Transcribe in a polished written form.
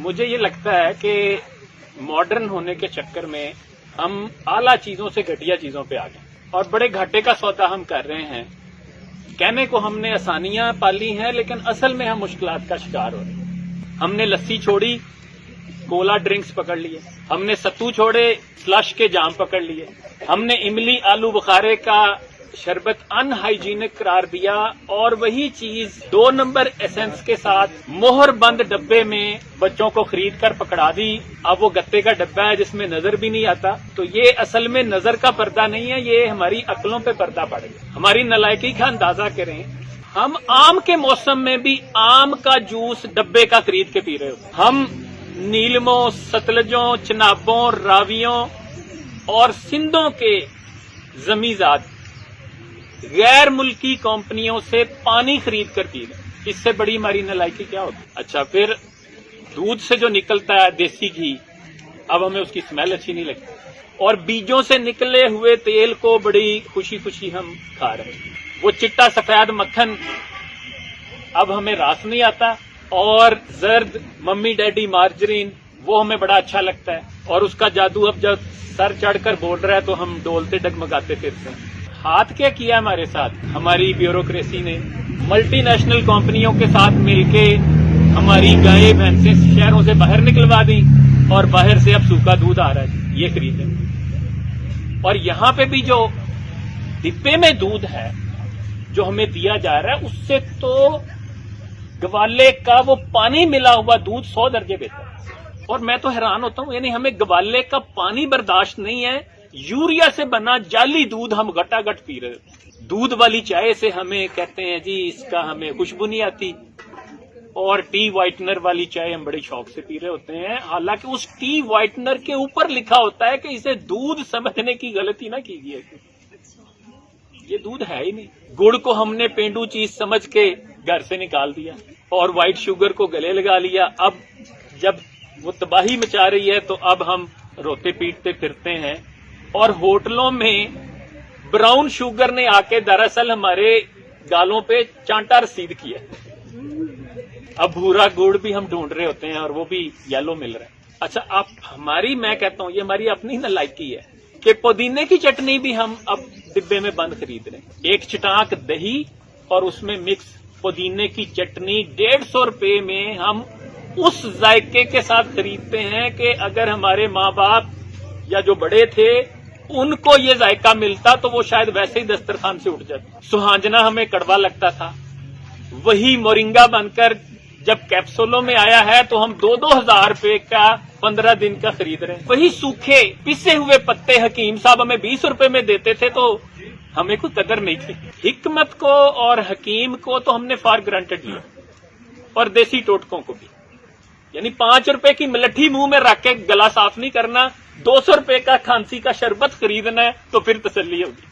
मुझे ये लगता है कि मॉडर्न होने के चक्कर में हम आला चीजों से घटिया चीजों पे आ गए और बड़े घाटे का सौदा हम कर रहे हैं। कहने को हमने आसानियां पाली हैं, लेकिन असल में हम मुश्किलात का शिकार हो रहे हैं। हमने लस्सी छोड़ी, कोला ड्रिंक्स पकड़ लिए। हमने सत्तू छोड़े, स्लश के जाम पकड़ लिए। हमने इमली आलू बुखारे का शरबत अनहाइजीनिक करार दिया और वही चीज 2 नंबर एसेंस के साथ मोहर बंद डब्बे में बच्चों को खरीद कर पकड़ा दी। अब वो गत्ते का डब्बा है जिसमें नजर भी नहीं आता। तो ये असल में नजर का पर्दा नहीं है, ये हमारी अक्लों पे पर्दा पड़ गया। हमारी नालायकी का अंदाजा करें, हम आम के मौसम में भी आम का जूस डब्बे का खरीद के पी रहे हो। हम नीलमों, सतलजों, चनाबों, रावियों और सिंधों के जमीजात गैर मुल्की कंपनियों से पानी खरीद कर पी रहे। इससे बड़ी हमारी नालायकी क्या होती। अच्छा, फिर दूध से जो निकलता है देसी घी, अब हमें उसकी स्मेल अच्छी नहीं लगती और बीजों से निकले हुए तेल को बड़ी खुशी खुशी हम खा रहे हैं। वो चिट्टा सफेद मक्खन अब हमें रास नहीं आता और जर्द मम्मी डैडी मार्जरीन वो हमें बड़ा अच्छा लगता है और उसका जादू अब जब सर चढ़कर बोल रहा है तो हम डोलते डगमगाते फिरते हैं। हाथ क्या किया हमारे साथ हमारी ब्यूरोक्रेसी ने? मल्टीनेशनल कंपनियों के साथ मिलके हमारी गायें भैंसें शहरों से बाहर निकलवा दी और बाहर से अब सूखा दूध आ रहा है, ये खरीदें। और यहां पे भी जो डिब्बे में दूध है जो हमें दिया जा रहा है, उससे तो गवाले का वो पानी मिला हुआ दूध 100 दर्जे बेहतर है। और मैं तो हैरान होता हूं, यानी हमें गवाले का पानी बर्दाश्त नहीं है, यूरिया से बना जाली दूध हम घटाघट पी रहे हैं। दूध वाली चाय से हमें कहते हैं जी इसका हमें खुशबू नहीं आती और टी व्हाइटनर वाली चाय हम बड़े शौक से पी रहे होते हैं। हालांकि उस टी व्हाइटनर के ऊपर लिखा होता है कि इसे दूध समझने की गलती ना कीजिए, ये दूध है ही नहीं। गुड़ को हमने पेंडू चीज समझ के घर से निकाल दिया और व्हाइट शुगर को गले लगा लिया। अब जब वो तबाही मचा रही है तो अब हम रोते पीटते फिरते हैं और होटलों में ब्राउन शुगर ने आके दरअसल हमारे गालों पे चांटा रसीद किया। अब भूरा गुड़ भी हम ढूंढ रहे होते हैं और वो भी येलो मिल रहा है। अच्छा, आप मैं कहता हूं ये हमारी अपनी नालायकी है कि पुदीने की चटनी भी हम अब डिब्बे में बंद खरीद रहे हैं। एक चटाक दही और उसमें मिक्स पुदीने की चटनी 150 रुपए में हम उस जायके के साथ खरीदते हैं कि अगर हमारे माँ बाप या जो बड़े थे उनको ये जायका मिलता तो वो शायद वैसे ही दस्तरखान से उठ जाते। सुहांजना हमें कड़वा लगता था, वही मोरिंगा बनकर जब कैप्सूलों में आया है तो हम 2-2 हजार रुपए का 15 दिन का खरीद रहे हैं। वही सूखे पिसे हुए पत्ते हकीम साहब हमें 20 रुपए में देते थे तो हमें कोई कदर नहीं थी। हिकमत को और हकीम को तो हमने फॉर ग्रांटेड लिया और देसी टोटकों को भी। यानी 5 रुपए की मलट्ठी मुंह में रख के गला साफ नहीं करना, 200 रुपए का खांसी का शरबत खरीदना है तो फिर तसल्ली होगी।